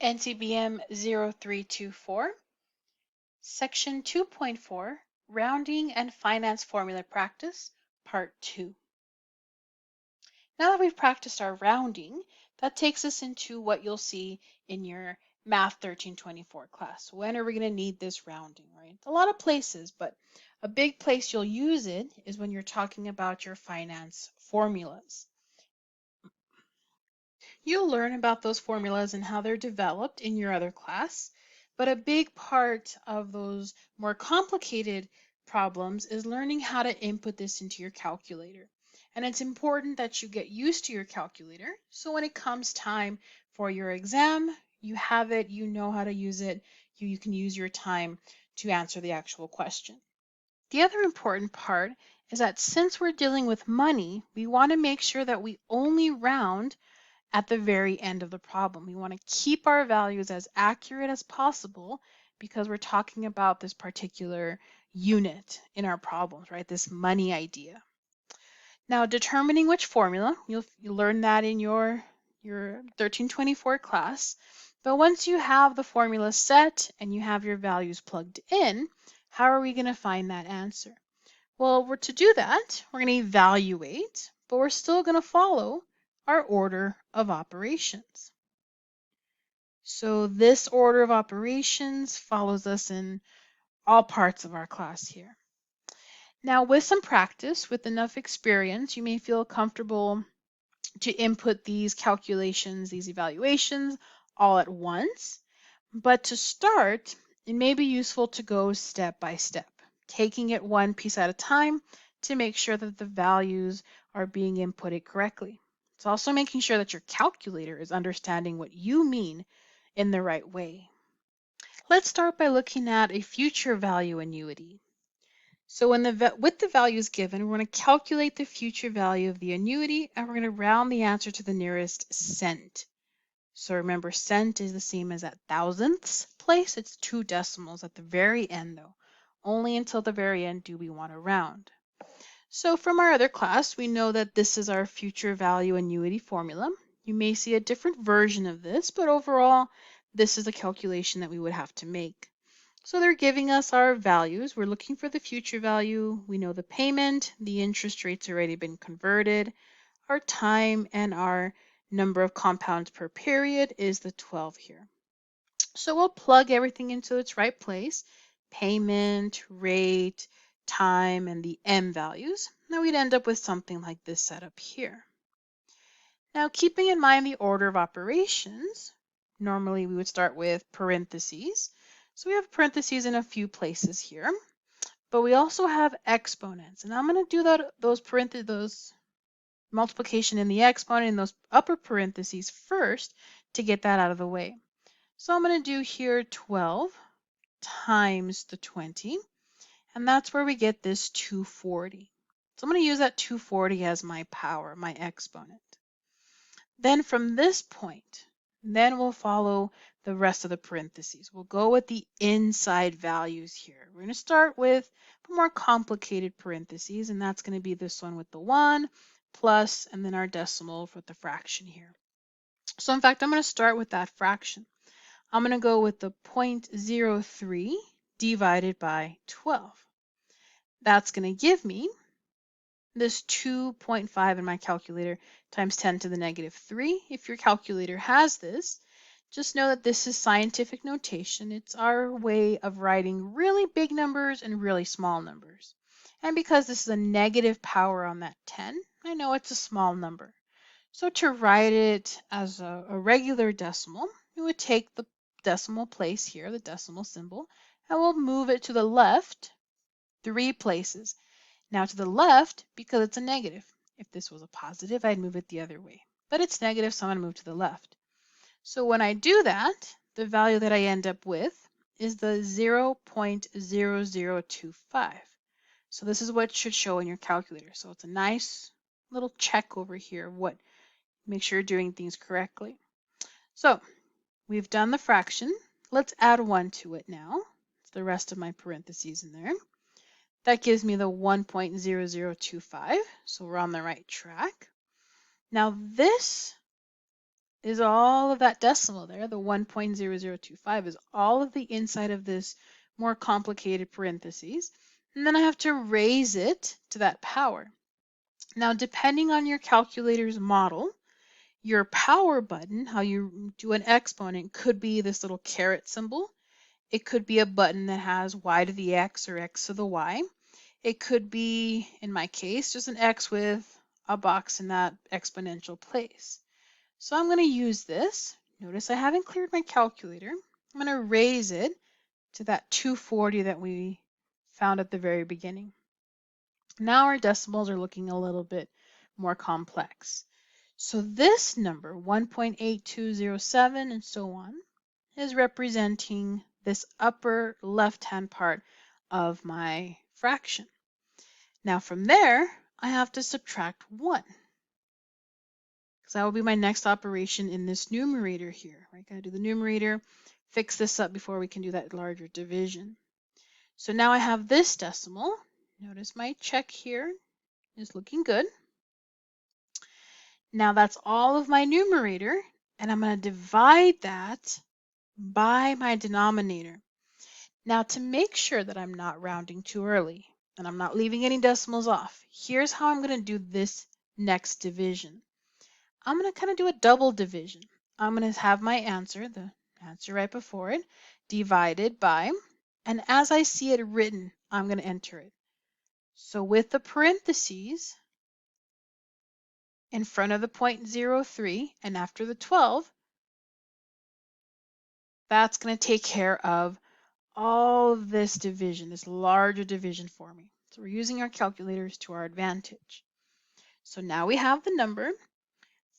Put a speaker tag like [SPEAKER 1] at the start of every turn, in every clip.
[SPEAKER 1] NCBM 0324, Section 2.4, Rounding and Finance Formula Practice, Part 2. Now that we've practiced our rounding, that takes us into what you'll see in your Math 1324 class. When are we going to need this rounding, right? A lot of places, but a big place you'll use it is when you're talking about your finance formulas. You'll learn about those formulas and how they're developed in your other class, but a big part of those more complicated problems is learning how to input this into your calculator. And it's important that you get used to your calculator, so when it comes time for your exam, you have it, you know how to use it, you can use your time to answer the actual question. The other important part is that since we're dealing with money, we want to make sure that we only round at the very end of the problem. We want to keep our values as accurate as possible because we're talking about this particular unit in our problems, right? This money idea. Now, determining which formula, you'll learn that in your 1324 class. But once you have the formula set and you have your values plugged in, how are we going to find that answer? Well, to do that, we're going to evaluate, but we're still going to follow our order of operations. So this order of operations follows us in all parts of our class here. Now, with some practice, with enough experience, you may feel comfortable to input these calculations, these evaluations, all at once. But to start, it may be useful to go step by step, taking it one piece at a time to make sure that the values are being inputted correctly. It's also making sure that your calculator is understanding what you mean in the right way. Let's start by looking at a future value annuity. So with the values given, we're going to calculate the future value of the annuity, and we're going to round the answer to the nearest cent. So remember, cent is the same as at thousandths place. It's 2 decimals at the very end, though. Only until the very end do we want to round. So from our other class, we know that this is our future value annuity formula. You may see a different version of this, but overall, this is a calculation that we would have to make. So they're giving us our values. We're looking for the future value. We know the payment, the interest rate's already been converted. Our time and our number of compounds per period is the 12 here. So we'll plug everything into its right place. Payment, rate, time, and the M values. Now we'd end up with something like this setup here. Now keeping in mind the order of operations, normally we would start with parentheses. So we have parentheses in a few places here, but we also have exponents. And I'm going to do those multiplication in the exponent in those upper parentheses first to get that out of the way. So I'm going to do here 12 times the 20, and that's where we get this 240. So I'm going to use that 240 as my power, my exponent. Then from this point, then we'll follow the rest of the parentheses. We'll go with the inside values here. We're going to start with the more complicated parentheses, and that's going to be this one with the 1 plus, and then our decimal with the fraction here. So in fact, I'm going to start with that fraction. I'm going to go with the 0.03 divided by 12. That's going to give me this 2.5 in my calculator times 10 to the negative 3. If your calculator has this, just know that this is scientific notation. It's our way of writing really big numbers and really small numbers. And because this is a negative power on that 10, I know it's a small number. So to write it as a regular decimal, we would take the decimal place here, the decimal symbol, and we'll move it to the left 3 places. Now to the left, because it's a negative. If this was a positive, I'd move it the other way. But it's negative, so I'm going to move to the left. So when I do that, the value that I end up with is the 0.0025. So this is what should show in your calculator. So it's a nice little check over here of what, make sure you're doing things correctly. So we've done the fraction. Let's add 1 to it now. It's the rest of my parentheses in there. That gives me the 1.0025, so we're on the right track. Now this is all of that decimal there, the 1.0025 is all of the inside of this more complicated parentheses. And then I have to raise it to that power. Now, depending on your calculator's model, your power button, how you do an exponent, could be this little caret symbol. It could be a button that has y to the x or x to the y. It could be, in my case, just an x with a box in that exponential place. So I'm going to use this. Notice I haven't cleared my calculator. I'm going to raise it to that 240 that we found at the very beginning. Now our decimals are looking a little bit more complex. So this number, 1.8207 and so on, is representing this upper left-hand part of my fraction. Now from there, I have to subtract 1. Because that will be my next operation in this numerator here. Right? Gotta do the numerator, fix this up before we can do that larger division. So now I have this decimal. Notice my check here is looking good. Now that's all of my numerator, and I'm going to divide that by my denominator. Now to make sure that I'm not rounding too early and I'm not leaving any decimals off, here's how I'm going to do this next division. I'm going to kind of do a double division. I'm going to have my answer, the answer right before it, divided by, and as I see it written, I'm going to enter it. So with the parentheses in front of the 0.03 and after the 12, that's going to take care of all of this division, this larger division for me. So we're using our calculators to our advantage. So now we have the number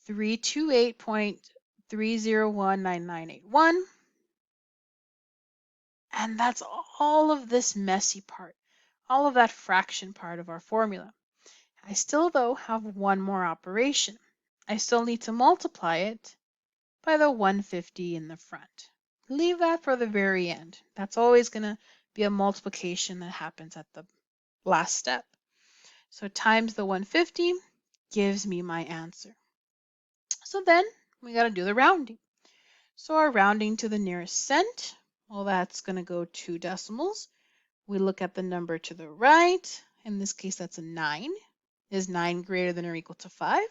[SPEAKER 1] 328.3019981. And that's all of this messy part, all of that fraction part of our formula. I still, though, have one more operation. I still need to multiply it by the 150 in the front. Leave that for the very end. That's always going to be a multiplication that happens at the last step. So times the 150 gives me my answer. So then we got to do the rounding. So our rounding to the nearest cent, well, that's going to go 2 decimals. We look at the number to the right. In this case, that's a 9. Is 9 greater than or equal to 5?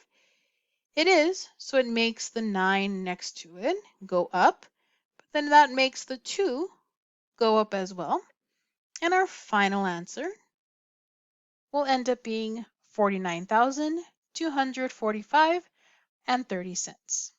[SPEAKER 1] It is, so it makes the 9 next to it go up, but then that makes the 2 go up as well. And our final answer will end up being 49,245 and 30 cents.